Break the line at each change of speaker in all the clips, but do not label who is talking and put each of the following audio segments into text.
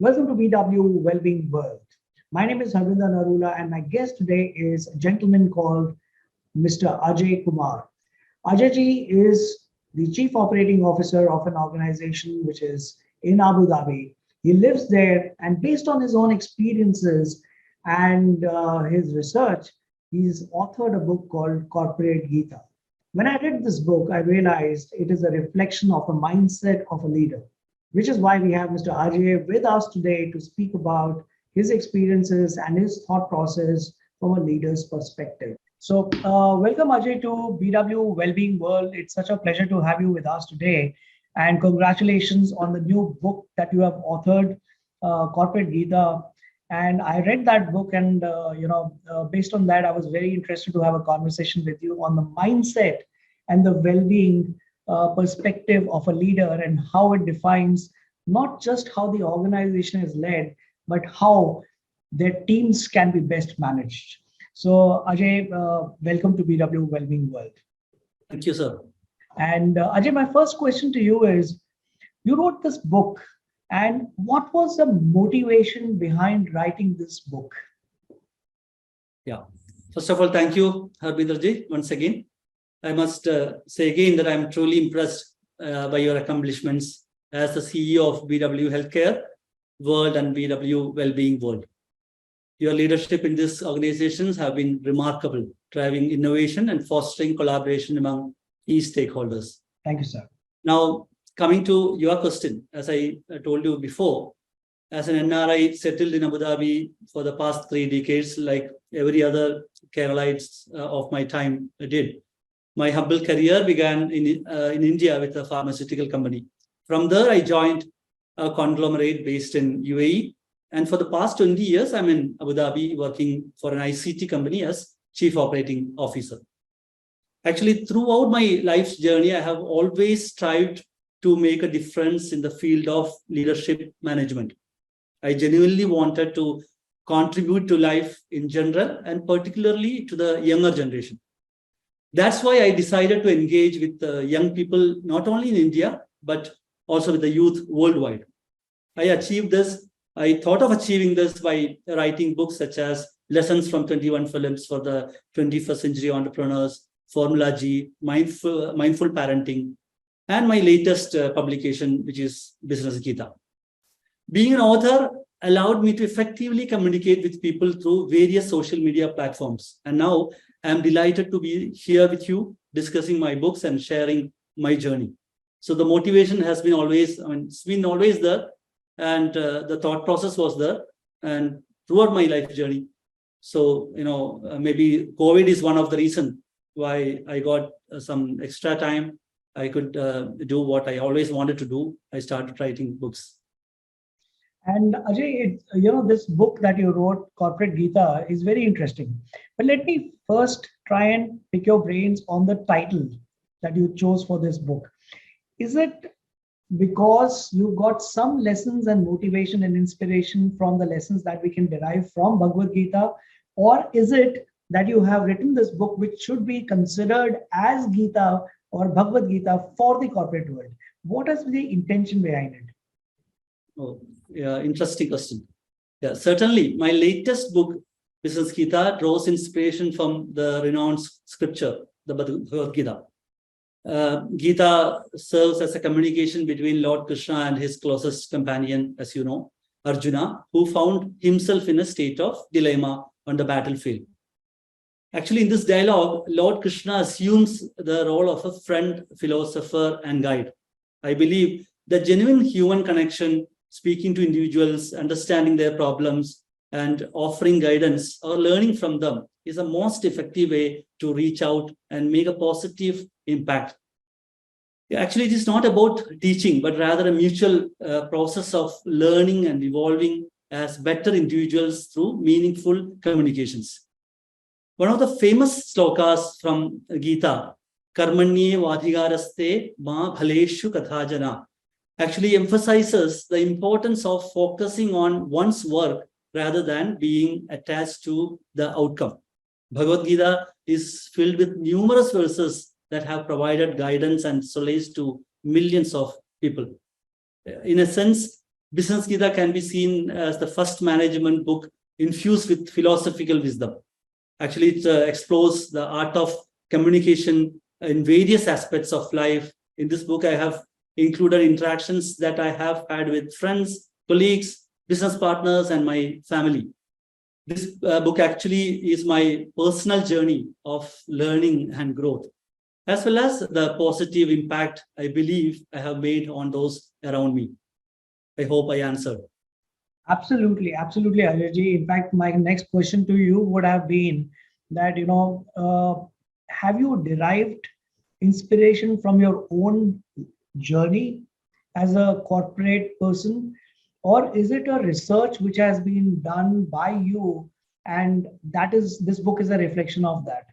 Welcome to BW Wellbeing World. My name is Harvinder Narula, and my guest today is a gentleman called Mr. Ajay Kumar. Ajay is the Chief Operating Officer of an organization which is in Abu Dhabi. He lives there, and based on his own experiences and his research, he's authored a book called Corporate Gita. When I read this book, I realized it is a reflection of a mindset of a leader, which is why we have Mr. Ajay with us today to speak about his experiences and his thought process from a leader's perspective. So, welcome Ajay to BW Wellbeing World. It's such a pleasure to have you with us today, and congratulations on the new book that you have authored, Corporate Gita. And I read that book, and based on that, I was very interested to have a conversation with you on the mindset and the well-being perspective of a leader and how it defines not just how the organization is led, but how their teams can be best managed. So, Ajay, welcome to BW Wellbeing World.
Thank you, sir.
And Ajay, my first question to you is, you wrote this book, and what was the motivation behind writing this book?
Yeah. First of all, thank you, Harvinderji, once again. I must say again that I'm truly impressed by your accomplishments as the CEO of BW Healthcare World and BW Wellbeing World. Your leadership in these organizations have been remarkable, driving innovation and fostering collaboration among key stakeholders.
Thank you, sir.
Now, coming to your question, as I told you before, as an NRI settled in Abu Dhabi for the past 3 decades, like every other Keralites of my time did, my humble career began in India with a pharmaceutical company. From there, I joined a conglomerate based in UAE. And for the past 20 years, I'm in Abu Dhabi working for an ICT company as Chief Operating Officer. Actually, throughout my life's journey, I have always strived to make a difference in the field of leadership management. I genuinely wanted to contribute to life in general and particularly to the younger generation. That's why I decided to engage with young people, not only in India, but also with the youth worldwide. I thought of achieving this by writing books such as Lessons from 21 Films for the 21st Century Entrepreneurs, Formula G, Mindful Parenting, and my latest publication, which is Business Gita. Being an author allowed me to effectively communicate with people through various social media platforms. And now I'm delighted to be here with you, discussing my books and sharing my journey. So the motivation has been always, it's been always there, and the thought process was there, and throughout my life journey. So, maybe COVID is one of the reasons why I got some extra time. I could do what I always wanted to do. I started writing books.
And Ajay, this book that you wrote, Corporate Gita, is very interesting. But let me first try and pick your brains on the title that you chose for this book. Is it because you got some lessons and motivation and inspiration from the lessons that we can derive from Bhagavad Gita? Or is it that you have written this book which should be considered as Gita or Bhagavad Gita for the corporate world? What is the intention behind it?
Oh, yeah, interesting question. Yeah, certainly. My latest book, Business Gita, draws inspiration from the renowned scripture, the Bhagavad Gita. Gita serves as a communication between Lord Krishna and his closest companion, as you know, Arjuna, who found himself in a state of dilemma on the battlefield. Actually, in this dialogue, Lord Krishna assumes the role of a friend, philosopher, and guide. I believe the genuine human connection, speaking to individuals, understanding their problems, and offering guidance or learning from them is the most effective way to reach out and make a positive impact. Actually, it is not about teaching, but rather a mutual process of learning and evolving as better individuals through meaningful communications. One of the famous slokas from Gita, Karmanye Vadhigaraste Ma Bhaleshu Kathajana, actually emphasizes the importance of focusing on one's work rather than being attached to the outcome. Bhagavad Gita is filled with numerous verses that have provided guidance and solace to millions of people. In a sense, Business Gita can be seen as the first management book infused with philosophical wisdom. Actually, it explores the art of communication in various aspects of life. In this book, I have included interactions that I have had with friends, colleagues, business partners, and my family. This book actually is my personal journey of learning and growth, as well as the positive impact I believe I have made on those around me. I hope I answered.
Absolutely, absolutely, Ajayji. In fact, my next question to you would have been that, have you derived inspiration from your own journey as a corporate person, or is it a research which has been done by you, and this book is a reflection of that?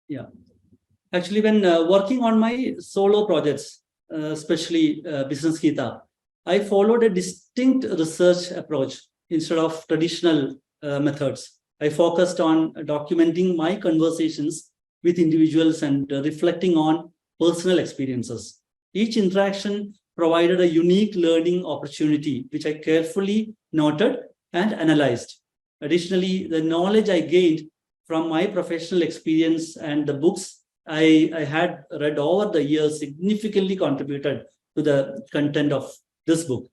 Yeah. Actually, when working on my solo projects, especially Business Gita, I followed a distinct research approach instead of traditional methods. I focused on documenting my conversations with individuals and reflecting on personal experiences. Each interaction provided a unique learning opportunity, which I carefully noted and analyzed. Additionally, the knowledge I gained from my professional experience and the books I had read over the years significantly contributed to the content of this book.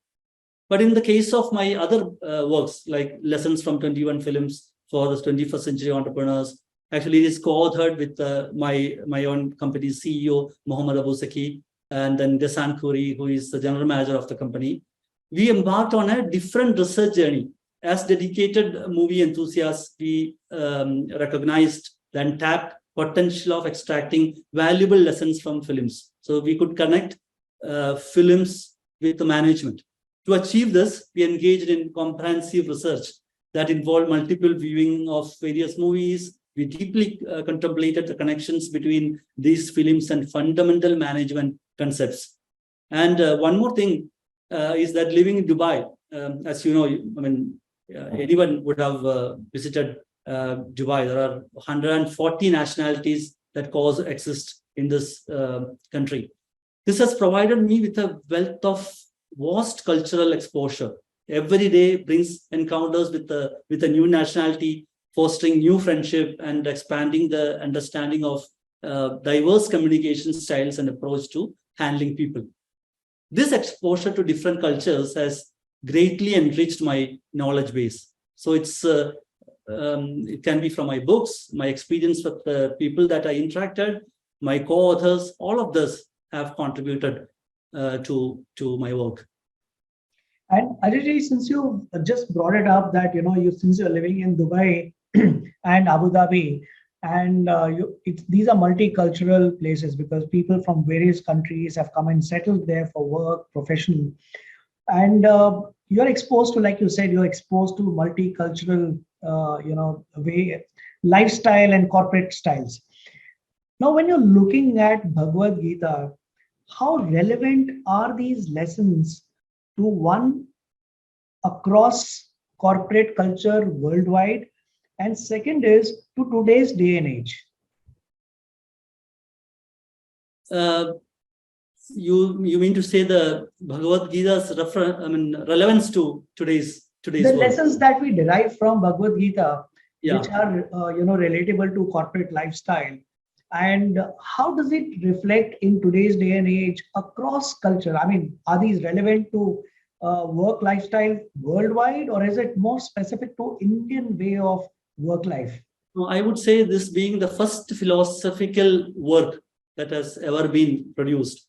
But in the case of my other works, like Lessons from 21 Films for the 21st Century Entrepreneurs, actually it is co-authored with my own company's CEO, Mohammad Abu Saki, and then Desan Khoury, who is the general manager of the company. We embarked on a different research journey. As dedicated movie enthusiasts, we recognized the untapped potential of extracting valuable lessons from films. So we could connect films with the management. To achieve this, we engaged in comprehensive research that involved multiple viewing of various movies. We deeply contemplated the connections between these films and fundamental management concepts. And one more thing is that living in Dubai, as you know, anyone would have visited Dubai. There are 140 nationalities that coexist in this country. This has provided me with a wealth of vast cultural exposure. Every day brings encounters with a new nationality, fostering new friendship and expanding the understanding of diverse communication styles and approach to handling people. This exposure to different cultures has greatly enriched my knowledge base. So it can be from my books, my experience with the people that I interacted, my co-authors. All of this have contributed to my work.
And Ajay, since you just brought it up that since you're living in Dubai and Abu Dhabi, and these are multicultural places because people from various countries have come and settled there for work, profession, and you're exposed to, like you said, you're exposed to multicultural, way lifestyle and corporate styles. Now, when you're looking at Bhagavad Gita, how relevant are these lessons to one across corporate culture worldwide? And second is to today's day and age.
You mean to say the Bhagavad Gita's relevance to today's
The
world?
lessons that we derive from Bhagavad Gita,
Yeah.
which are relatable to corporate lifestyle, and how does it reflect in today's day and age across culture? I mean, are these relevant to work lifestyle worldwide, or is it more specific to Indian way of work life?
I would say this being the first philosophical work that has ever been produced.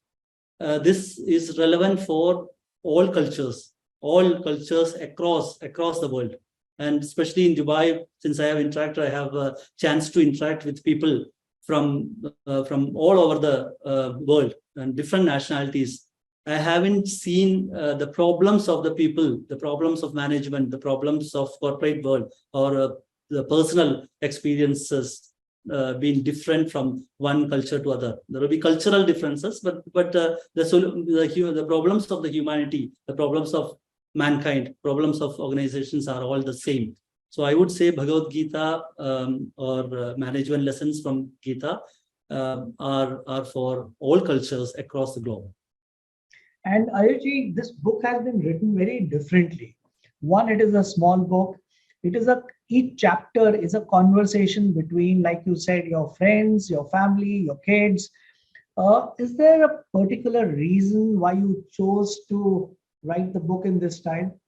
This is relevant for all cultures across the world. And especially in Dubai, since I have a chance to interact with people from all over the world and different nationalities. I haven't seen the problems of the people, the problems of management, the problems of corporate world, or the personal experiences being different from one culture to other. There will be cultural differences, but the problems of the humanity, the problems of mankind, problems of organizations are all the same. So I would say Bhagavad Gita or management lessons from Gita are for all cultures across the globe.
And Ayuji, this book has been written very differently. One, it is a small book. It is each chapter is a conversation between, like you said, your friends, your family, your kids. Is there a particular reason why you chose to write the book in this style?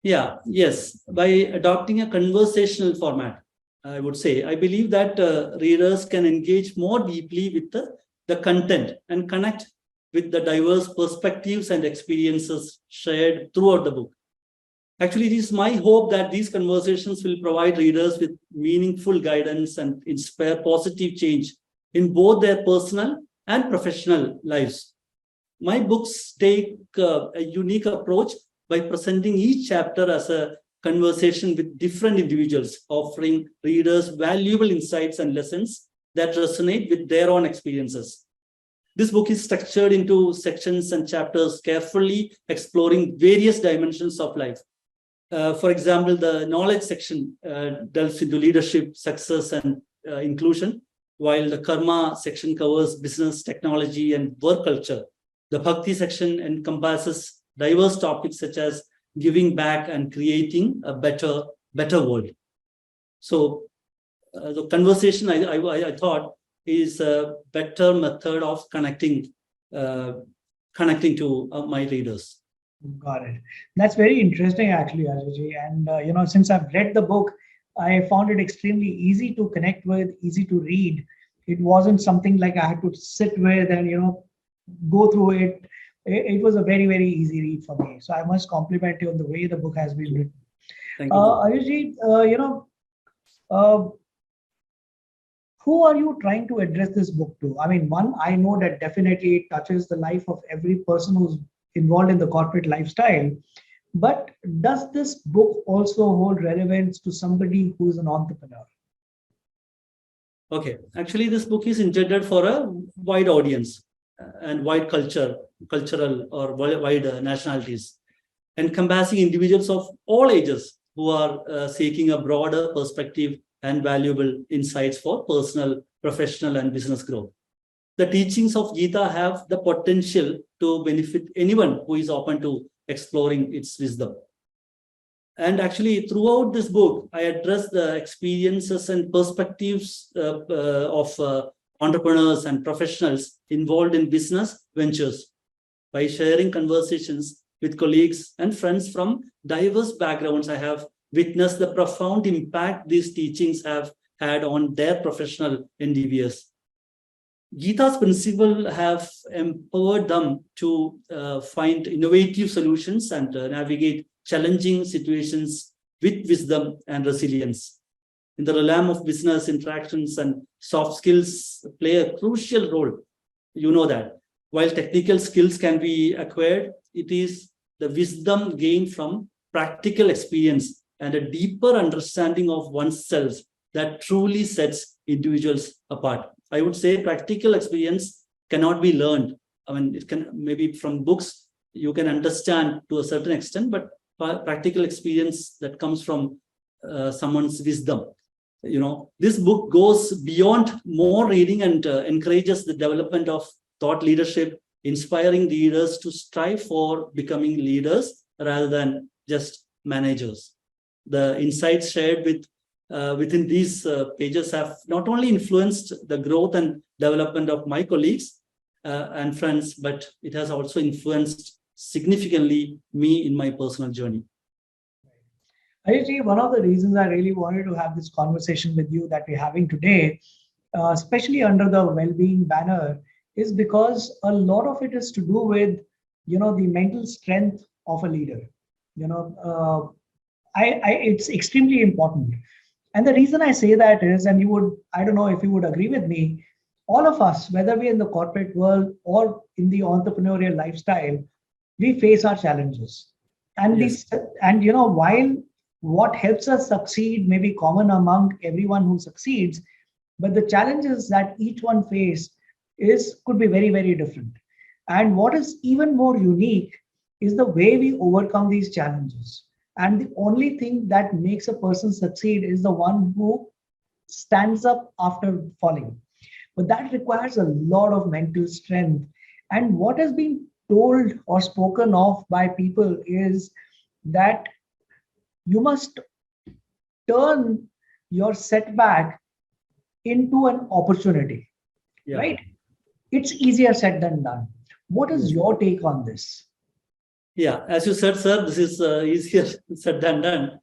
Yeah, yes. By adopting a conversational format, I would say, I believe that readers can engage more deeply with the content and connect with the diverse perspectives and experiences shared throughout the book. Actually, it is my hope that these conversations will provide readers with meaningful guidance and inspire positive change in both their personal and professional lives. My books take a unique approach by presenting each chapter as a conversation with different individuals, offering readers valuable insights and lessons that resonate with their own experiences. This book is structured into sections and chapters, carefully exploring various dimensions of life. For example, the knowledge section delves into leadership, success, and inclusion, while the karma section covers business, technology, and work culture. The bhakti section encompasses diverse topics such as giving back and creating a better world. So the conversation, I thought, is a better method of connecting to my readers.
Got it. That's very interesting, actually, Ajay. And since I've read the book, I found it extremely easy to connect with, easy to read. It wasn't something like I had to sit with and go through it. It was a very, very easy read for me. So I must compliment you on the way the book has been written.
Thank you.
Ayuji, who are you trying to address this book to? I mean, one, I know that definitely it touches the life of every person who's involved in the corporate lifestyle. But does this book also hold relevance to somebody who's an entrepreneur?
Okay, actually, this book is intended for a wide audience and wide cultural or wide nationalities, encompassing individuals of all ages who are seeking a broader perspective and valuable insights for personal, professional, and business growth. The teachings of Gita have the potential to benefit anyone who is open to exploring its wisdom. And actually, throughout this book, I address the experiences and perspectives of entrepreneurs and professionals involved in business ventures by sharing conversations with colleagues and friends from diverse backgrounds. I have witnessed the profound impact these teachings have had on their professional endeavors. Gita's principles have empowered them to find innovative solutions and navigate challenging situations with wisdom and resilience. In the realm of business interactions, and soft skills play a crucial role. You know that. While technical skills can be acquired, it is the wisdom gained from practical experience and a deeper understanding of oneself that truly sets individuals apart. I would say practical experience cannot be learned. I mean, it can maybe from books, you can understand to a certain extent, but practical experience that comes from someone's wisdom. This book goes beyond more reading and encourages the development of thought leadership, inspiring readers to strive for becoming leaders rather than just managers. The insights shared within these pages have not only influenced the growth and development of my colleagues and friends, but it has also influenced significantly me in my personal journey.
Ayuji, one of the reasons I really wanted to have this conversation with you that we're having today, especially under the well-being banner, is because a lot of it is to do with, the mental strength of a leader. It's extremely important. And the reason I say that is, and I don't know if you would agree with me, all of us, whether we're in the corporate world or in the entrepreneurial lifestyle, we face our challenges. And
Yes.
while what helps us succeed may be common among everyone who succeeds, but the challenges that each one could be very, very different. And what is even more unique is the way we overcome these challenges. And the only thing that makes a person succeed is the one who stands up after falling. But that requires a lot of mental strength. And what has been told or spoken of by people is that you must turn your setback into an opportunity,
Yeah.
right? It's easier said than done. What is
Yes.
your take on this?
Yeah, as you said, sir, this is easier said than done.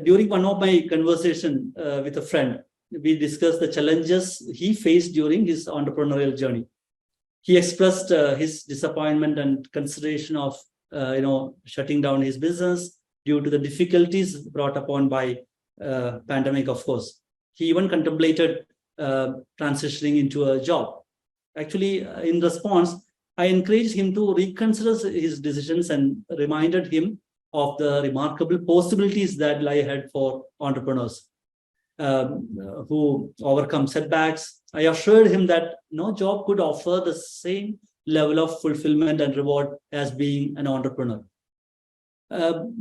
During one of my conversation with a friend, we discussed the challenges he faced during his entrepreneurial journey. He expressed his disappointment and consideration of shutting down his business due to the difficulties brought upon by pandemic. Of course, he even contemplated transitioning into a job. Actually, in response, I encouraged him to reconsider his decisions and reminded him of the remarkable possibilities that lie ahead for entrepreneurs who overcome setbacks. I assured him that no job could offer the same level of fulfillment and reward as being an entrepreneur.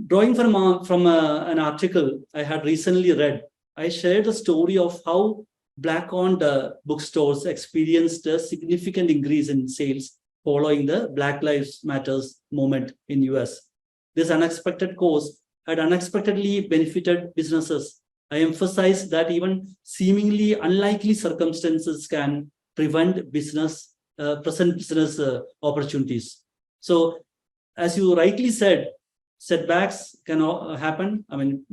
Drawing from an article I had recently read, I shared the story of how black-owned bookstores experienced a significant increase in sales following the Black Lives Matters movement in US. This unexpected course had unexpectedly benefited businesses. I emphasized that even seemingly unlikely circumstances can present business opportunities. So, as you rightly said, setbacks can happen. I mean,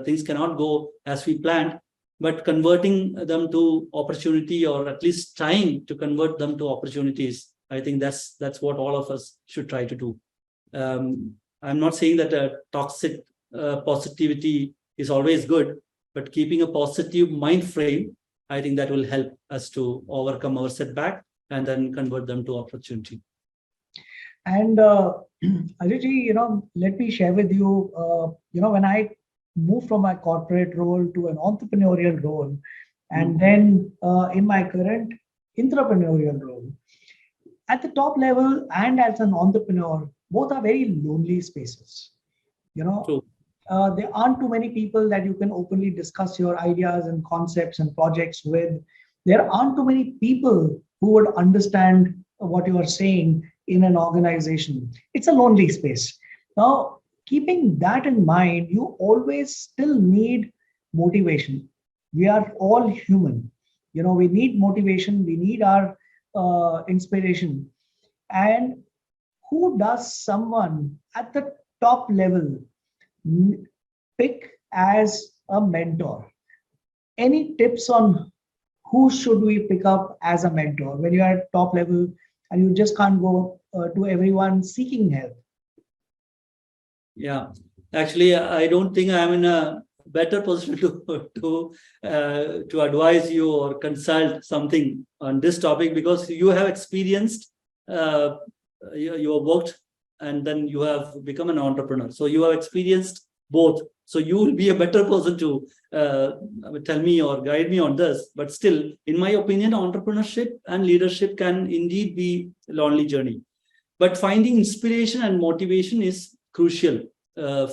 things cannot go as we planned, but converting them to opportunity, or at least trying to convert them to opportunities, I think that's what all of us should try to do. I'm not saying that toxic positivity is always good, but keeping a positive mind frame, I think that will help us to overcome our setback and then convert them to opportunity.
And Ajayji, let me share with you, when I moved from my corporate role to an entrepreneurial role, and then in my current entrepreneurial role, at the top level and as an entrepreneur, both are very lonely spaces.
True.
There aren't too many people that you can openly discuss your ideas and concepts and projects with. There aren't too many people who would understand what you are saying in an organization. It's a lonely space. Now, keeping that in mind, you always still need motivation. We are all human. We need motivation. We need our inspiration. And who does someone at the top level pick as a mentor? Any tips on who should we pick up as a mentor when you are at top level and you just can't go to everyone seeking help?
Yeah, actually, I don't think I'm in a better position to advise you or consult something on this topic, because you have experienced, you have worked, and then you have become an entrepreneur. So you have experienced both. So you will be a better person to tell me or guide me on this. But still, in my opinion, entrepreneurship and leadership can indeed be a lonely journey. But finding inspiration and motivation is crucial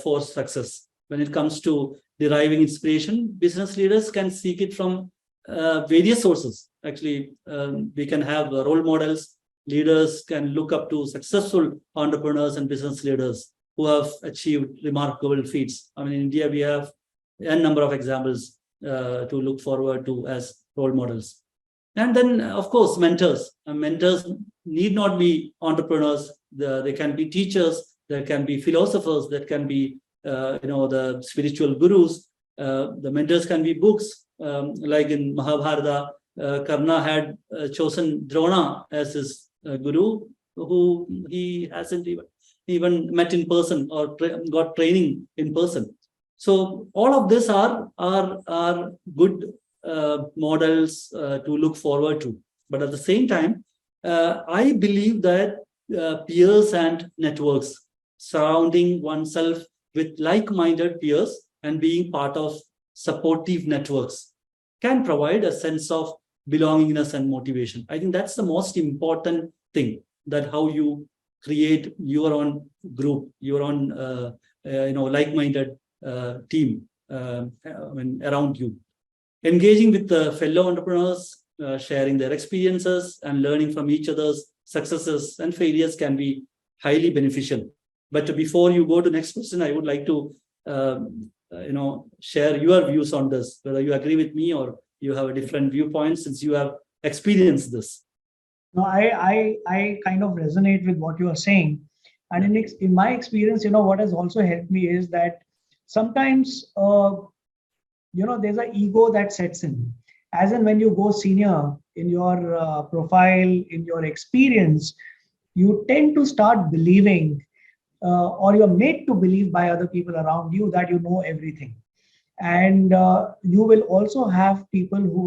for success. When it comes to deriving inspiration, business leaders can seek it from various sources. Actually, we can have role models. Leaders can look up to successful entrepreneurs and business leaders who have achieved remarkable feats. I mean, in India, we have a number of examples to look forward to as role models. And then, of course, mentors. Mentors need not be entrepreneurs. They can be teachers. There can be philosophers. That can be, the spiritual gurus. The mentors can be books. Like in Mahabharata, Karna had chosen Drona as his guru, who he hasn't even met in person or got training in person. So all of this are good models to look forward to. But at the same time, I believe that peers and networks, surrounding oneself with like-minded peers and being part of supportive networks, can provide a sense of belongingness and motivation. I think that's the most important thing, that how you create your own group, your own like-minded team around you. Engaging with the fellow entrepreneurs, sharing their experiences and learning from each other's successes and failures can be highly beneficial. But before you go to next question, I would like to share your views on this, whether you agree with me or you have a different viewpoint since you have experienced this.
No, I kind of resonate with what you are saying. And in my experience, what has also helped me is that sometimes, there's an ego that sets in. As in when you go senior in your profile, in your experience, you tend to start believing, or you're made to believe by other people around you that you know everything. And you will also have people who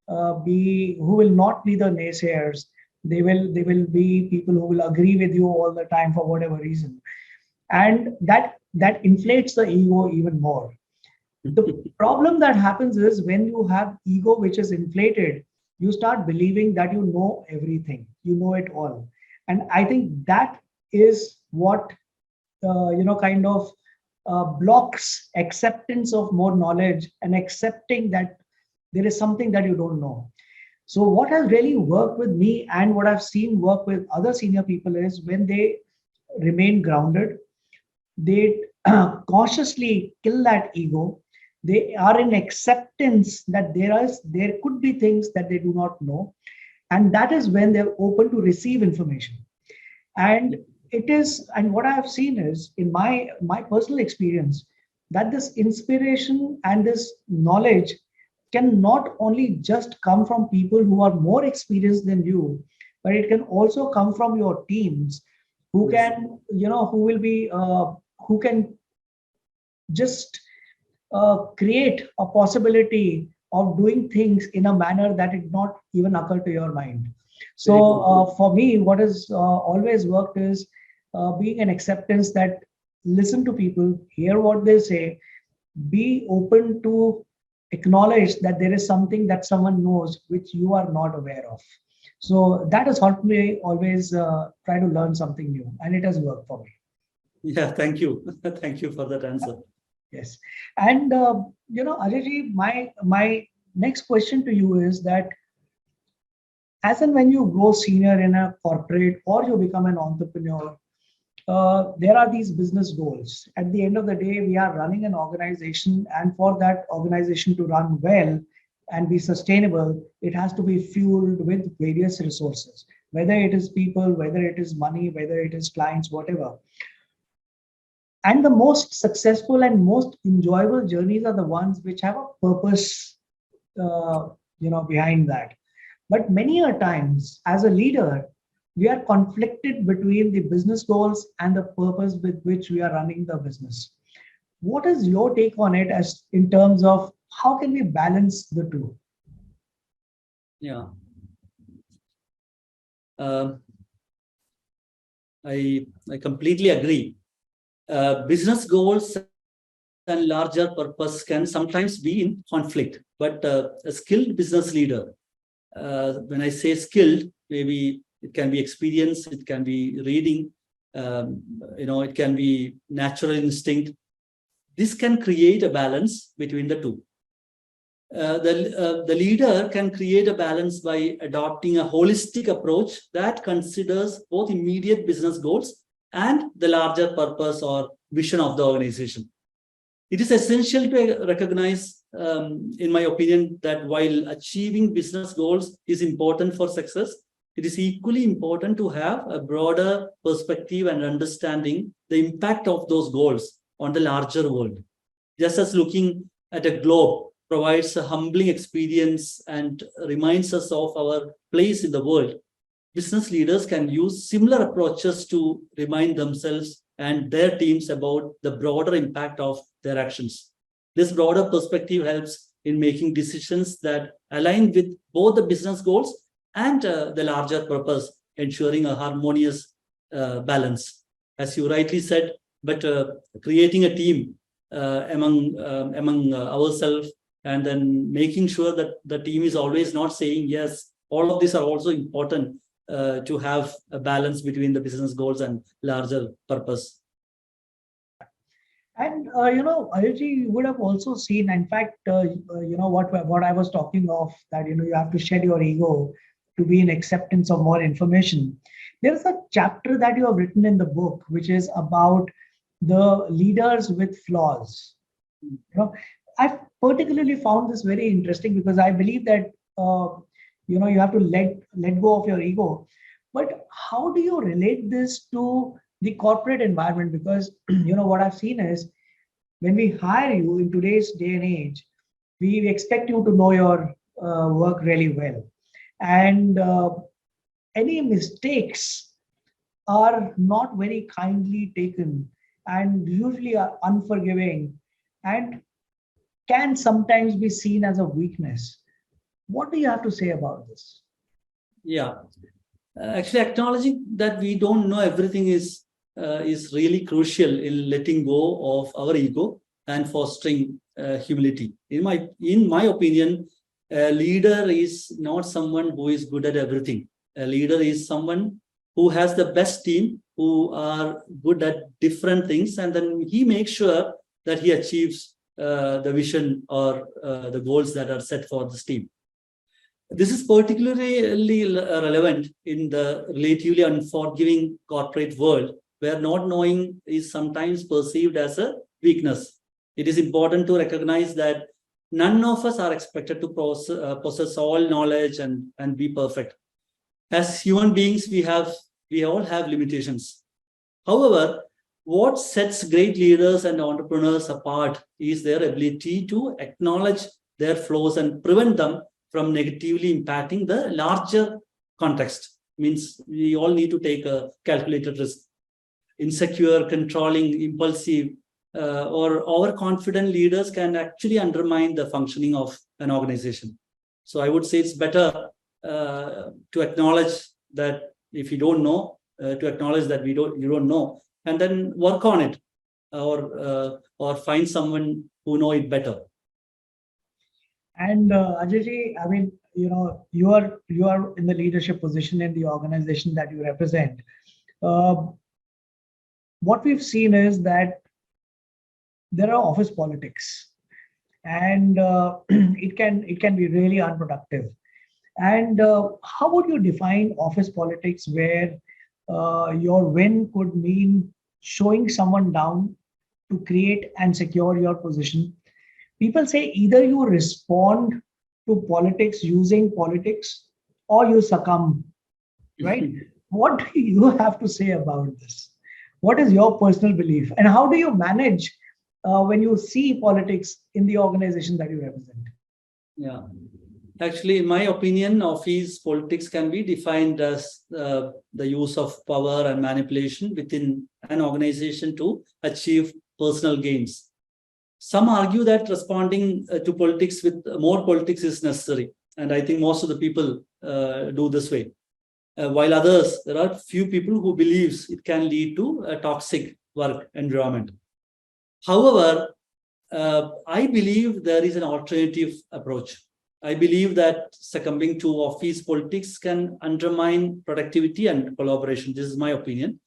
will not be the naysayers. They will be people who will agree with you all the time for whatever reason, and that inflates the ego even more. The problem that happens is when you have ego which is inflated, you start believing that you know everything, you know it all. And I think that is what kind of blocks acceptance of more knowledge and accepting that there is something that you don't know. So what has really worked with me and what I've seen work with other senior people is when they remain grounded, they cautiously kill that ego. They are in acceptance that there could be things that they do not know, and that is when they're open to receive information. And what I have seen is in my personal experience that this inspiration and this knowledge can not only just come from people who are more experienced than you, but it can also come from your teams who can, who can just create a possibility of doing things in a manner that did not even occur to your mind. So for me, what has always worked is being an acceptance that listen to people, hear what they say, be open to acknowledge that there is something that someone knows which you are not aware of. So that has helped me always try to learn something new, and it has worked for me.
Yeah, thank you. Thank you for that answer.
Yes. And, Ajayji, my next question to you is that as and when you grow senior in a corporate or you become an entrepreneur, there are these business goals. At the end of the day, we are running an organization, and for that organization to run well and be sustainable, it has to be fueled with various resources, whether it is people, whether it is money, whether it is clients, whatever. And the most successful and most enjoyable journeys are the ones which have a purpose, behind that. But many a times, as a leader, we are conflicted between the business goals and the purpose with which we are running the business. What is your take on it, as in terms of how can we balance the two?
Yeah. I completely agree. Business goals and larger purpose can sometimes be in conflict, but a skilled business leader, when I say skilled, maybe it can be experience, it can be reading, it can be natural instinct. This can create a balance between the two. The leader can create a balance by adopting a holistic approach that considers both immediate business goals and the larger purpose or vision of the organization. It is essential to recognize, in my opinion, that while achieving business goals is important for success, it is equally important to have a broader perspective and understanding the impact of those goals on the larger world. Just as looking at a globe provides a humbling experience and reminds us of our place in the world, business leaders can use similar approaches to remind themselves and their teams about the broader impact of their actions. This broader perspective helps in making decisions that align with both the business goals and the larger purpose, ensuring a harmonious balance. As you rightly said, but creating a team among ourselves, and then making sure that the team is always not saying yes. All of these are also important to have a balance between the business goals and larger purpose.
And Ayuji, you would have also seen, in fact, what I was talking of, that you have to shed your ego to be in acceptance of more information. There is a chapter that you have written in the book, which is about the leaders with flaws. I've particularly found this very interesting because I believe that you have to let go of your ego. But how do you relate this to the corporate environment? Because what I've seen is when we hire you in today's day and age, we expect you to know your work really well, and any mistakes are not very kindly taken and usually are unforgiving and can sometimes be seen as a weakness. What do you have to say about this?
Yeah. Actually, acknowledging that we don't know everything is really crucial in letting go of our ego and fostering humility. In my opinion, a leader is not someone who is good at everything. A leader is someone who has the best team, who are good at different things, and then he makes sure that he achieves the vision or the goals that are set for this team. This is particularly relevant in the relatively unforgiving corporate world, where not knowing is sometimes perceived as a weakness. It is important to recognize that none of us are expected to possess all knowledge and be perfect. As human beings, we all have limitations. However, what sets great leaders and entrepreneurs apart is their ability to acknowledge their flaws and prevent them from negatively impacting the larger context. Means we all need to take a calculated risk. Insecure, controlling, impulsive, or overconfident leaders can actually undermine the functioning of an organization. So I would say it's better to acknowledge that if you don't know, to acknowledge that you don't know, and then work on it, or find someone who know it better.
And Ajay, I mean, you are in the leadership position in the organization that you represent. What we've seen is that there are office politics, and it can be really unproductive. And how would you define office politics, where your win could mean showing someone down to create and secure your position? People say either you respond to politics using politics or you succumb, right? What do you have to say about this? What is your personal belief? And how do you manage when you see politics in the organization that you represent?
Yeah. Actually, in my opinion, office politics can be defined as the use of power and manipulation within an organization to achieve personal gains. Some argue that responding to politics with more politics is necessary. And I think most of the people do this way. While others, there are few people who believes it can lead to a toxic work environment. However, I believe there is an alternative approach. I believe that succumbing to office politics can undermine productivity and collaboration. This is my opinion.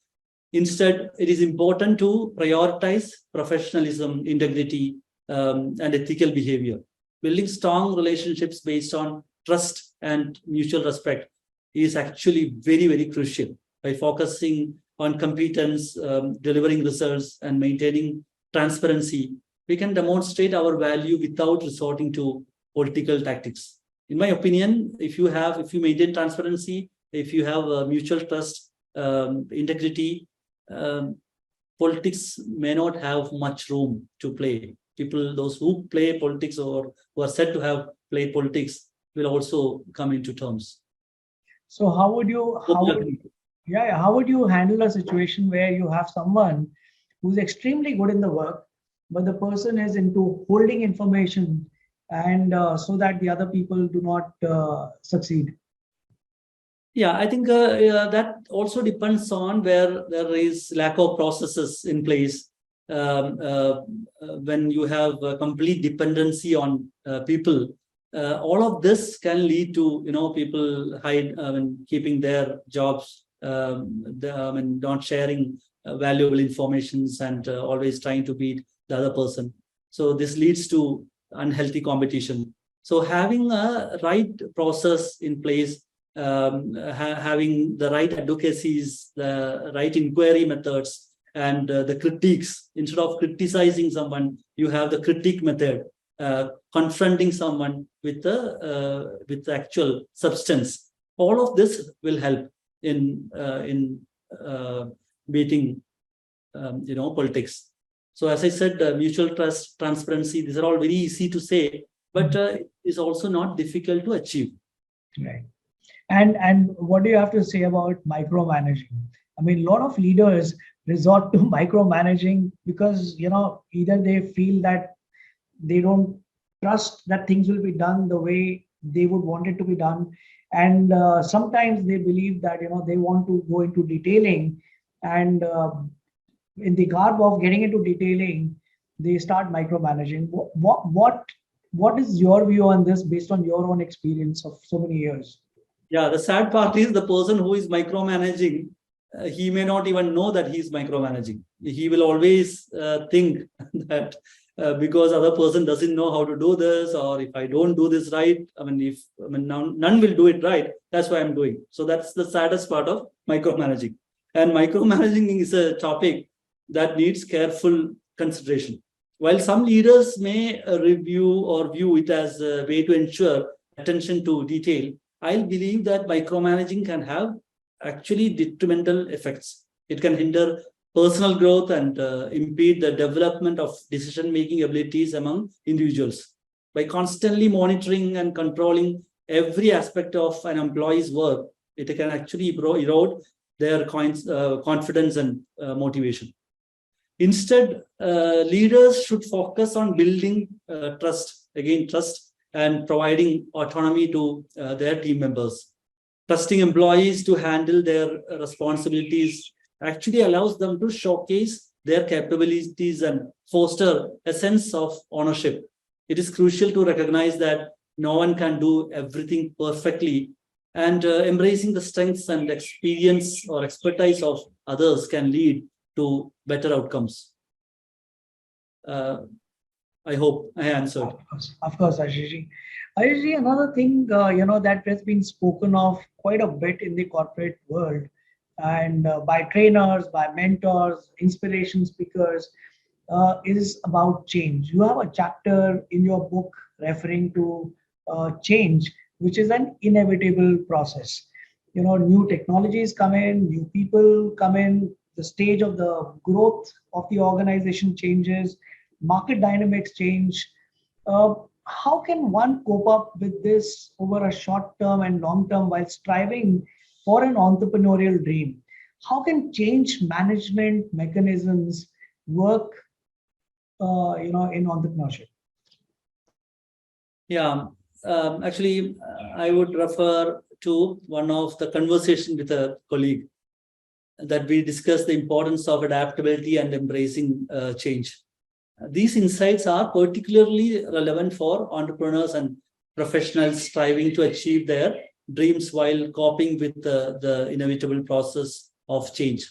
Instead, it is important to prioritize professionalism, integrity, and ethical behavior. Building strong relationships based on trust and mutual respect is actually very, very crucial. By focusing on competence, delivering results, and maintaining transparency, we can demonstrate our value without resorting to political tactics. In my opinion, if you maintain transparency, if you have mutual trust, integrity, politics may not have much room to play. People, those who play politics or who are said to have played politics, will also come into terms.
So how would you handle a situation where you have someone who's extremely good in the work, but the person is into holding information and so that the other people do not succeed?
Yeah, I think that also depends on where there is lack of processes in place. When you have a complete dependency on people, all of this can lead to people keeping their jobs, not sharing valuable informations and always trying to beat the other person. So this leads to unhealthy competition. So having a right process in place having the right advocacies, the right inquiry methods, and the critiques. Instead of criticizing someone, you have the critique method, confronting someone with the actual substance. All of this will help in beating politics. So as I said, mutual trust, transparency, these are all very easy to say, but it's also not difficult to achieve.
Right. And what do you have to say about micromanaging? I mean, a lot of leaders resort to micromanaging because, either they feel that they don't trust that things will be done the way they would want it to be done. And sometimes they believe that, they want to go into detailing, and in the garb of getting into detailing, they start micromanaging. What is your view on this based on your own experience of so many years?
Yeah, the sad part is the person who is micromanaging, he may not even know that he's micromanaging. He will always think that because other person doesn't know how to do this, or if I don't do this right, none will do it right. That's why I'm doing. So that's the saddest part of micromanaging. And micromanaging is a topic that needs careful consideration. While some leaders may review or view it as a way to ensure attention to detail, I believe that micromanaging can have actually detrimental effects. It can hinder personal growth and impede the development of decision-making abilities among individuals. By constantly monitoring and controlling every aspect of an employee's work, it can actually erode their confidence and motivation. Instead, leaders should focus on building trust, and providing autonomy to their team members. Trusting employees to handle their responsibilities actually allows them to showcase their capabilities and foster a sense of ownership. It is crucial to recognize that no one can do everything perfectly, and embracing the strengths and experience or expertise of others can lead to better outcomes. I hope I answered.
Of course, Ajayji. Ajayji, another thing, that has been spoken of quite a bit in the corporate world, and by trainers, by mentors, inspiration speakers, is about change. You have a chapter in your book referring to change, which is an inevitable process. New technologies come in, new people come in, the stage of the growth of the organization changes, market dynamics change. How can one cope up with this over a short term and long term while striving for an entrepreneurial dream? How can change management mechanisms work, in entrepreneurship?
Yeah, actually, I would refer to one of the conversation with a colleague that we discussed the importance of adaptability and embracing change. These insights are particularly relevant for entrepreneurs and professionals striving to achieve their dreams while coping with the inevitable process of change.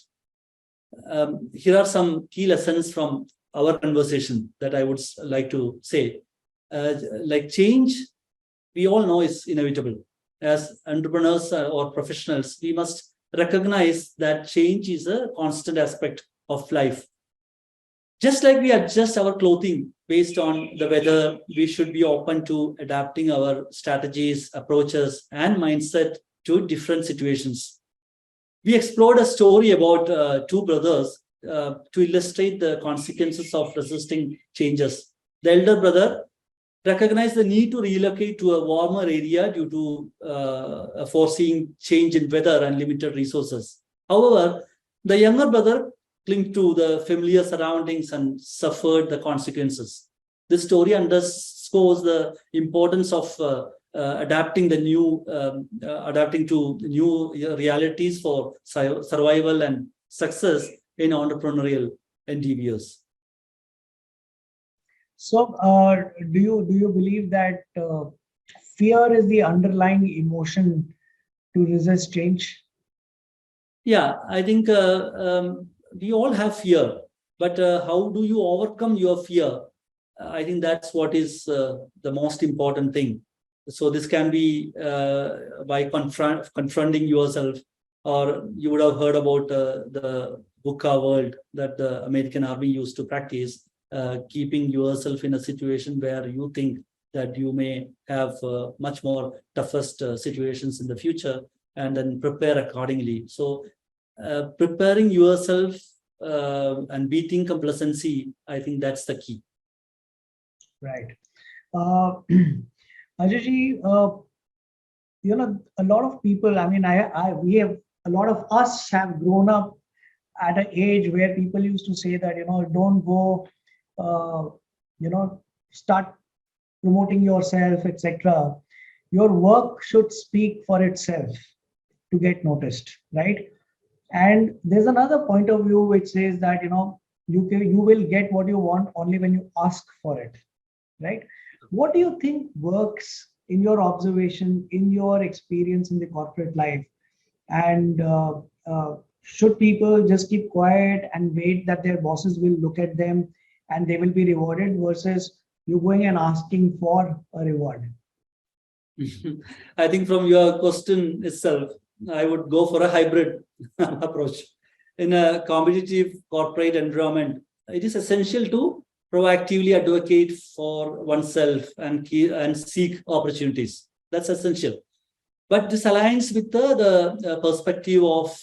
Here are some key lessons from our conversation that I would like to say. Like change, we all know is inevitable. As entrepreneurs or professionals, we must recognize that change is a constant aspect of life. Just like we adjust our clothing based on the weather, we should be open to adapting our strategies, approaches, and mindset to different situations. We explored a story about two brothers to illustrate the consequences of resisting changes. The elder brother recognized the need to relocate to a warmer area due to foreseeing change in weather and limited resources. However, the younger brother clung to the familiar surroundings and suffered the consequences. This story underscores the importance of adapting to new realities for survival and success in entrepreneurial endeavors.
So, do you believe that fear is the underlying emotion to resist change?
Yeah, I think we all have fear, but how do you overcome your fear? I think that's what is the most important thing. So this can be by confronting yourself, or you would have heard about the VUCA world that the American Army used to practice, keeping yourself in a situation where you think that you may have much more toughest situations in the future, and then prepare accordingly. So preparing yourself and beating complacency, I think that's the key.
Right. Ajayji, a lot of people, I mean, we have, a lot of us have grown up at an age where people used to say that, don't go, start promoting yourself, etc. Your work should speak for itself to get noticed, right? And there's another point of view which says that, you will get what you want only when you ask for it, right? What do you think works in your observation, in your experience in the corporate life? And should people just keep quiet and wait that their bosses will look at them and they will be rewarded, versus you going and asking for a reward?
I think from your question itself, I would go for a hybrid approach. In a competitive corporate environment, it is essential to proactively advocate for oneself and seek opportunities. That's essential. But this aligns with the perspective of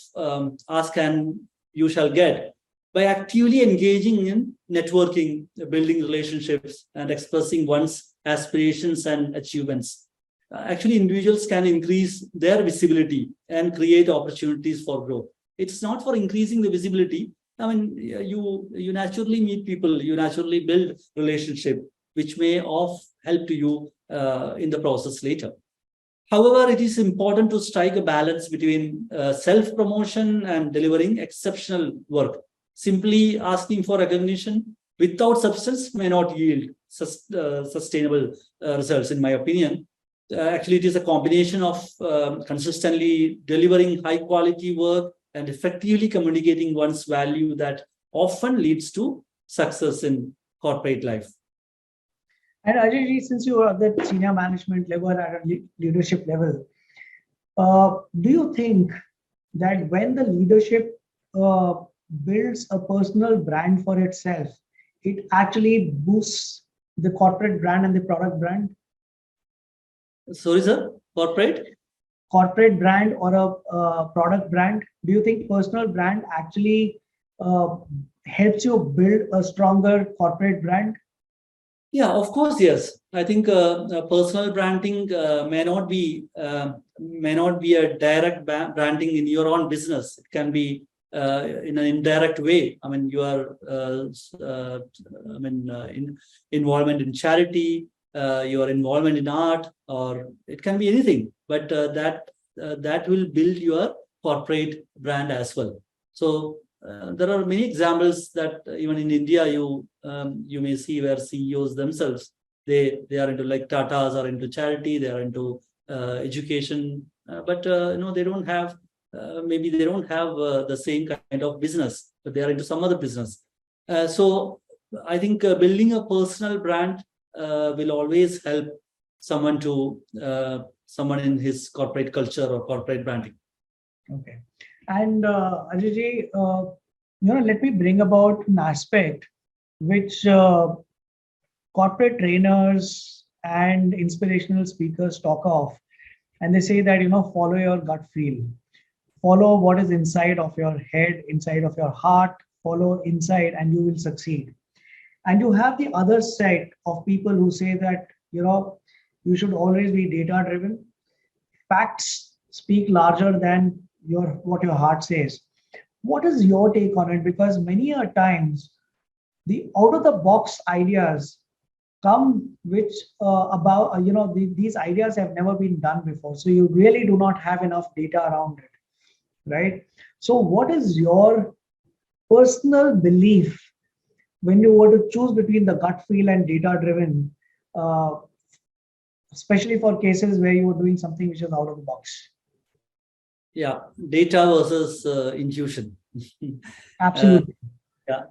ask and you shall get. By actively engaging in networking, building relationships, and expressing one's aspirations and achievements, actually individuals can increase their visibility and create opportunities for growth. It's not for increasing the visibility. I mean, you naturally meet people, you naturally build relationship, which may help to you in the process later. However, it is important to strike a balance between self-promotion and delivering exceptional work. Simply asking for recognition without substance may not yield sustainable results, in my opinion. Actually, it is a combination of consistently delivering high-quality work and effectively communicating one's value that often leads to success in corporate life.
And Ajay, since you are at the senior management level, at a leadership level, do you think that when the leadership builds a personal brand for itself, it actually boosts the corporate brand and the product brand?
Sorry, sir,
corporate brand or a product brand? Do you think personal brand actually helps you build a stronger corporate brand?
Yeah, of course, yes. I think personal branding may not be a direct branding in your own business. It can be in an indirect way. I mean, your involvement in charity, your involvement in art, or it can be anything. But that will build your corporate brand as well. So there are many examples that even in India you may see where CEOs themselves they are into, like Tatas are into charity, they are into education, but they don't have maybe they don't have the same kind of business, but they are into some other business. So I think building a personal brand will always help someone in his corporate culture or corporate branding.
Okay. And Ajay, let me bring about an aspect which corporate trainers and inspirational speakers talk of, and they say that follow your gut feel, follow what is inside of your head, inside of your heart, follow inside, and you will succeed. And you have the other set of people who say that you should always be data driven. Facts speak larger than what your heart says. What is your take on it? Because many a times the out of the box ideas come which these ideas have never been done before, so you really do not have enough data around it, right? So what is your personal belief when you were to choose between the gut feel and data driven, especially for cases where you were doing something which is out of the box?
Yeah, data versus intuition.
Absolutely.
Yeah.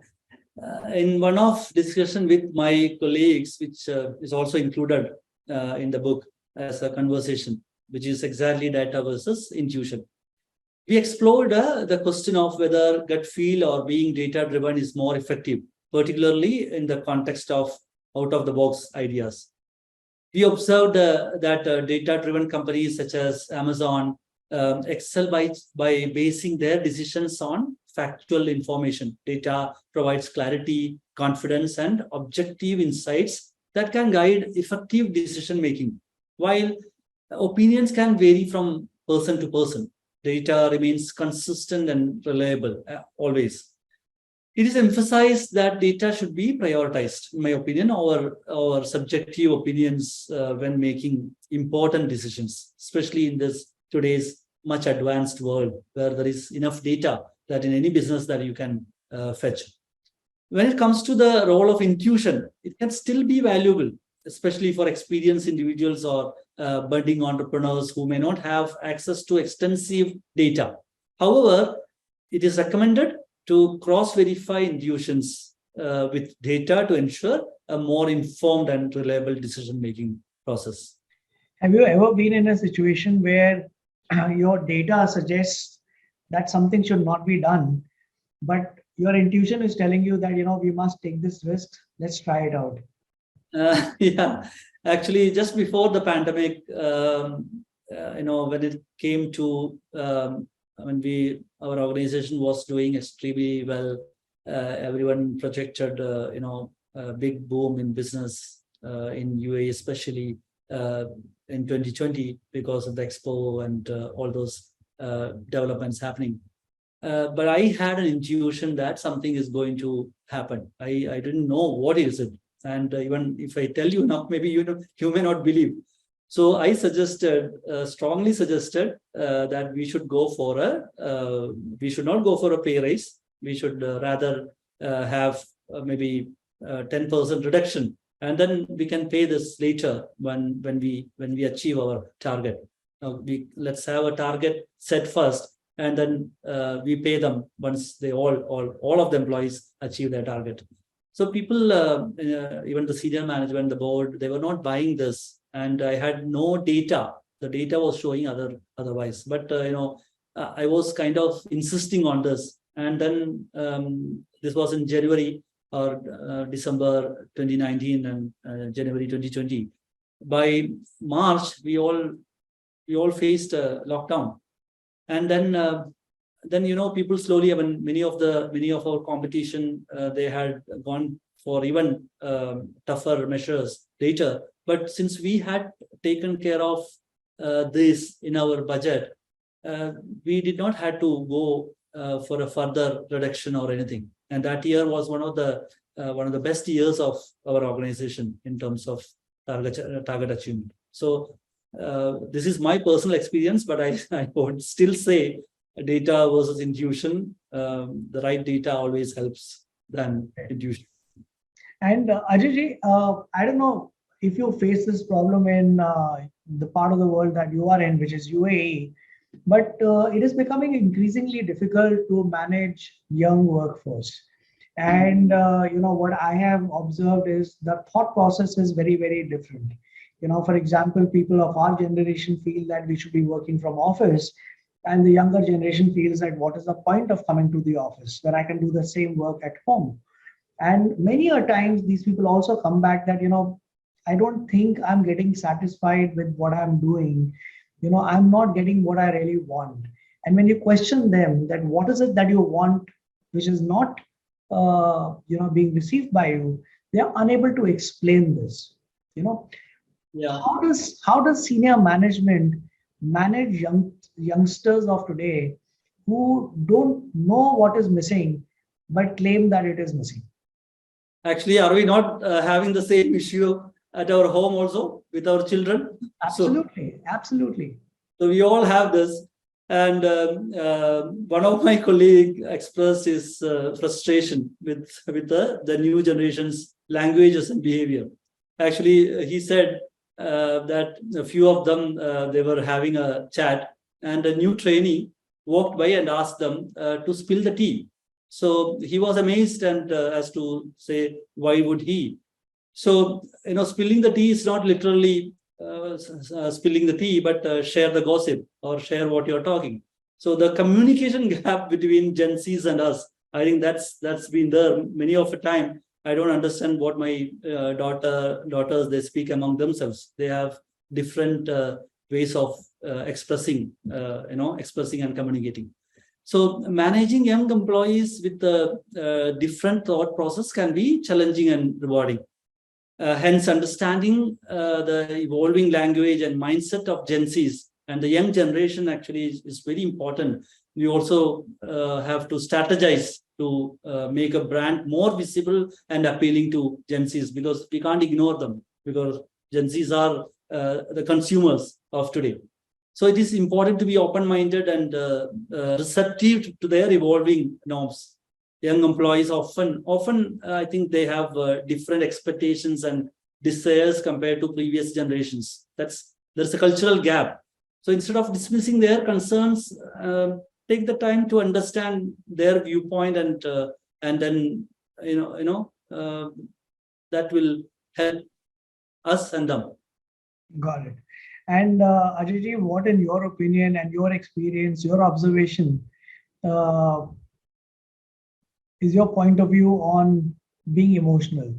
In one of discussion with my colleagues, which is also included in the book, as a conversation, which is exactly data versus intuition. We explored the question of whether gut feel or being data-driven is more effective, particularly in the context of out-of-the-box ideas. We observed that data-driven companies such as Amazon excel by basing their decisions on factual information. Data provides clarity, confidence, and objective insights that can guide effective decision-making. While opinions can vary from person to person, data remains consistent and reliable always. It is emphasized that data should be prioritized, in my opinion, over subjective opinions when making important decisions, especially in this today's much advanced world where there is enough data that in any business that you can fetch. When it comes to the role of intuition, it can still be valuable, especially for experienced individuals or budding entrepreneurs who may not have access to extensive data. However, it is recommended to cross-verify intuitions with data to ensure a more informed and reliable decision-making process.
Have you ever been in a situation where your data suggests that something should not be done, but your intuition is telling you that, we must take this risk, let's try it out?
Yeah, actually, just before the pandemic, when it came to, our organization was doing extremely well. Everyone projected, a big boom in business in UAE, especially in 2020 because of the expo and all those developments happening. But I had an intuition that something is going to happen. I didn't know what is it. And even if I tell you now, maybe you may not believe. So I strongly suggested that we should we should not go for a pay raise. We should rather have maybe 10% reduction, and then we can pay this later when we achieve our target. Let's have a target set first, and then we pay them once they all of the employees achieve their target. So people, even the senior management, the board, they were not buying this, and I had no data. The data was showing otherwise. But I was kind of insisting on this, and then this was in January or December 2019 and January 2020. By March, we all faced a lockdown, and then people slowly, many of our competition, they had gone for even tougher measures later. But since we had taken care of this in our budget, we did not have to go for a further reduction or anything. And that year was one of the best years of our organization in terms of target achievement. So this is my personal experience, but I would still say data versus intuition. The right data always helps than intuition.
And Ajay, I don't know if you face this problem in the part of the world that you are in, which is UAE, but it is becoming increasingly difficult to manage young workforce. And what I have observed is the thought process is very, very different. For example, people of our generation feel that we should be working from office, and the younger generation feels that what is the point of coming to the office when I can do the same work at home? And many a times these people also come back that, I don't think I'm getting satisfied with what I'm doing. I'm not getting what I really want. And when you question them that what is it that you want, which is not, being received by you, they are unable to explain this.
Yeah.
How does senior management manage youngsters of today who don't know what is missing but claim that it is missing?
Actually, are we not having the same issue at our home also with our children?
Absolutely.
So we all have this. And one of my colleagues expressed his frustration with the new generation's languages and behavior. Actually, he said that a few of them, they were having a chat, and a new trainee walked by and asked them to spill the tea. So he was amazed and as to say, why would he? So, spilling the tea is not literally spilling the tea, but share the gossip or share what you're talking. So the communication gap between Gen Zs and us, I think that's been there many of the time. I don't understand what my daughters they speak among themselves. They have different ways of expressing, expressing and communicating. So managing young employees with a different thought process can be challenging and rewarding. Hence, understanding the evolving language and mindset of Gen Zs and the young generation actually is very important. We also have to strategize to make a brand more visible and appealing to Gen Zs, because we can't ignore them, because Gen Zs are the consumers of today. So it is important to be open-minded and receptive to their evolving norms. Young employees often I think they have different expectations and desires compared to previous generations. There's a cultural gap. So instead of dismissing their concerns, take the time to understand their viewpoint, and then that will help us and them.
Got it. And Ajayji, what in your opinion and your experience, your observation, is your point of view on being emotional?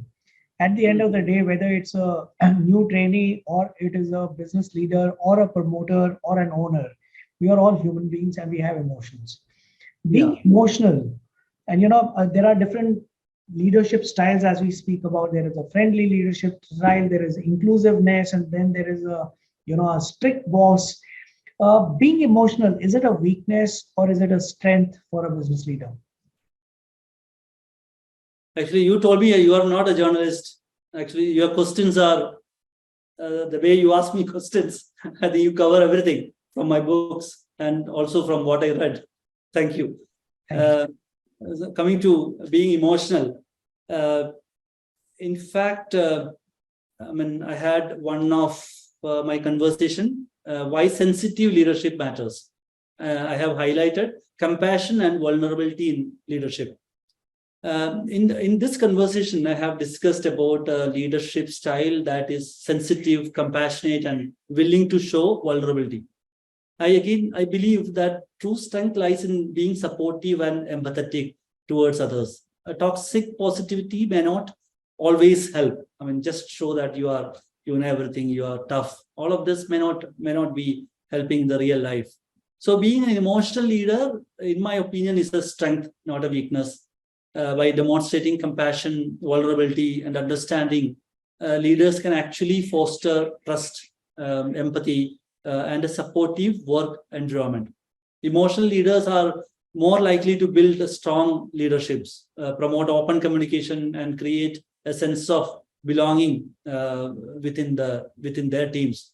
At the end of the day, whether it's a new trainee or it is a business leader or a promoter or an owner, we are all human beings and we have emotions. Being emotional, and there are different leadership styles as we speak about. There is a friendly leadership style, there is inclusiveness, and then there is a strict boss. Being emotional, is it a weakness or is it a strength for a business leader?
Actually, you told me you are not a journalist. Actually, your questions are the way you ask me questions. I think you cover everything from my books and also from what I read. Thank you. Coming to being emotional, in fact, I had one of my conversation, why sensitive leadership matters. I have highlighted compassion and vulnerability in leadership. In this conversation, I have discussed about a leadership style that is sensitive, compassionate, and willing to show vulnerability. I believe that true strength lies in being supportive and empathetic towards others. A toxic positivity may not always help. Just show that you know everything, you are tough. All of this may not be helping the real life. So being an emotional leader, in my opinion, is a strength, not a weakness. By demonstrating compassion, vulnerability, and understanding, leaders can actually foster trust, empathy, and a supportive work environment. Emotional leaders are more likely to build strong leaderships, promote open communication, and create a sense of belonging within their teams.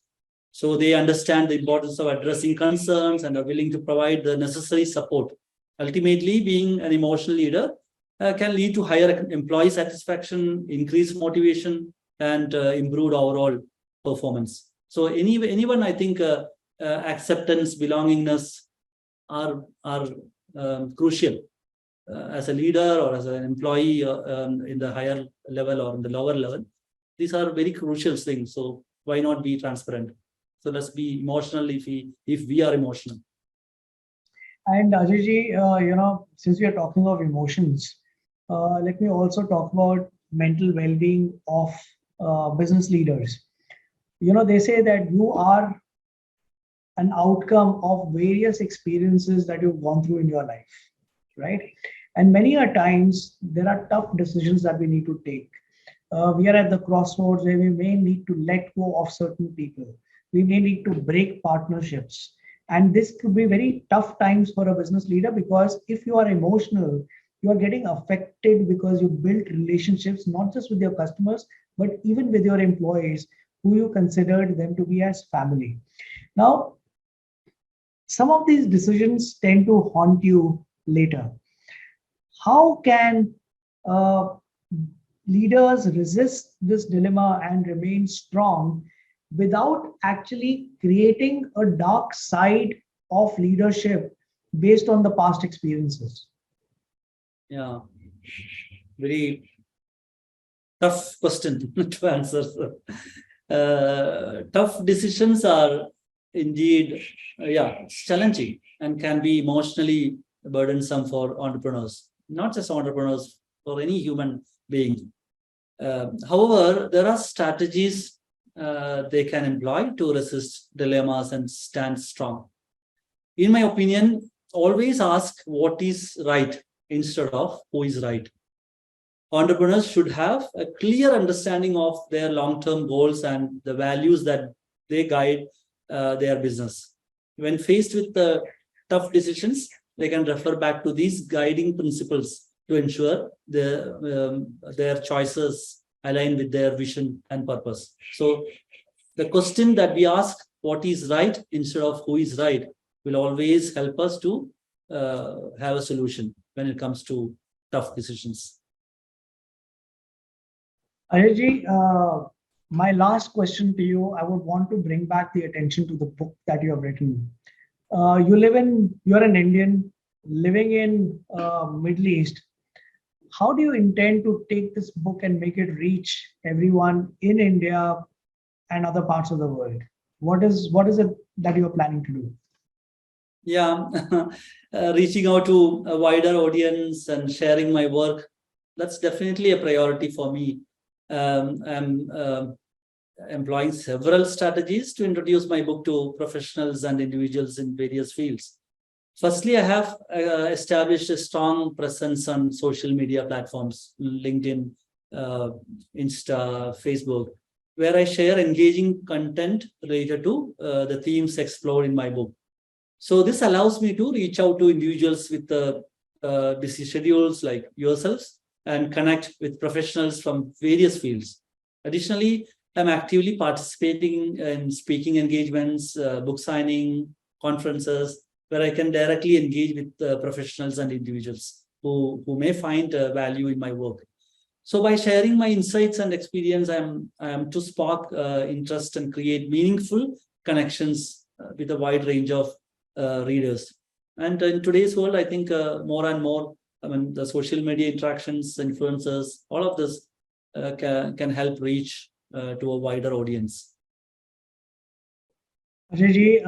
So they understand the importance of addressing concerns and are willing to provide the necessary support. Ultimately, being an emotional leader can lead to higher employee satisfaction, increased motivation, and improved overall performance. So anyone, I think, acceptance, belongingness are crucial. As a leader or as an employee in the higher level or in the lower level, these are very crucial things. So why not be transparent? So let's be emotional if we are emotional.
And Ajayji, since we are talking of emotions, let me also talk about mental well-being of business leaders. They say that you are an outcome of various experiences that you've gone through in your life, right? And many a times there are tough decisions that we need to take. We are at the crossroads where we may need to let go of certain people. We may need to break partnerships. And this could be very tough times for a business leader, because if you are emotional, you are getting affected because you built relationships, not just with your customers, but even with your employees who you considered them to be as family. Now, some of these decisions tend to haunt you later. How can leaders resist this dilemma and remain strong without actually creating a dark side of leadership based on the past experiences?
Yeah, very tough question to answer. Tough decisions are indeed, challenging and can be emotionally burdensome for entrepreneurs, not just entrepreneurs, for any human being. However, there are strategies they can employ to resist dilemmas and stand strong. In my opinion, always ask what is right instead of who is right. Entrepreneurs should have a clear understanding of their long-term goals and the values that they guide their business. When faced with the tough decisions, they can refer back to these guiding principles to ensure their choices align with their vision and purpose. So the question that we ask, what is right instead of who is right, will always help us to have a solution when it comes to tough decisions.
Ajayji, my last question to you, I would want to bring back the attention to the book that you have written. You're an Indian living in Middle East. How do you intend to take this book and make it reach everyone in India and other parts of the world? What is it that you are planning to do?
Yeah, reaching out to a wider audience and sharing my work, that's definitely a priority for me. I'm employing several strategies to introduce my book to professionals and individuals in various fields. Firstly, I have established a strong presence on social media platforms, LinkedIn, Insta, Facebook, where I share engaging content related to the themes explored in my book. So this allows me to reach out to individuals with busy schedules like yourselves and connect with professionals from various fields. Additionally, I'm actively participating in speaking engagements, book signing, conferences, where I can directly engage with professionals and individuals who may find value in my work. So by sharing my insights and experience, I am to spark interest and create meaningful connections with a wide range of readers. And in today's world, I think more and more, the social media interactions, influencers, all of this can help reach to a wider audience.
Ajayji,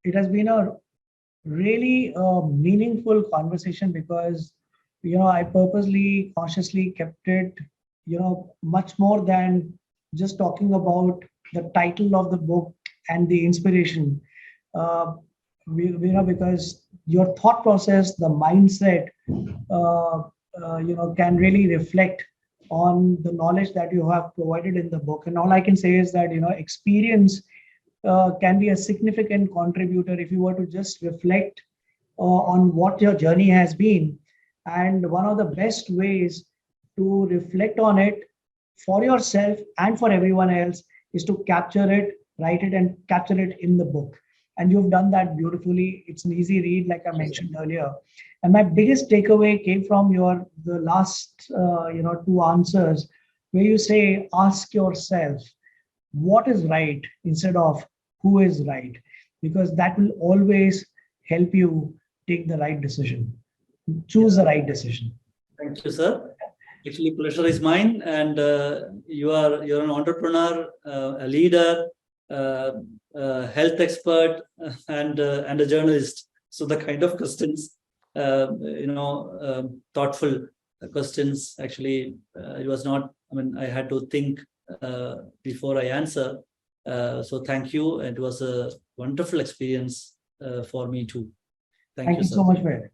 it has been a really meaningful conversation because, I purposely, consciously kept it, much more than just talking about the title of the book and the inspiration. Because your thought process, the mindset, can really reflect on the knowledge that you have provided in the book. And all I can say is that, experience can be a significant contributor if you were to just reflect on what your journey has been. And one of the best ways to reflect on it for yourself and for everyone else is to capture it, write it, and capture it in the book. And you've done that beautifully. It's an easy read, like I mentioned earlier. And my biggest takeaway came from the last two answers, where you say, ask yourself what is right instead of who is right, because that will always help you take the right decision, choose the right decision.
Thank you, sir. Actually, pleasure is mine. And you're an entrepreneur, a leader, health expert, and a journalist. So the kind of questions, thoughtful questions. Actually, it was not. I had to think before I answer. So thank you. It was a wonderful experience for me too.
Thank you so much for it.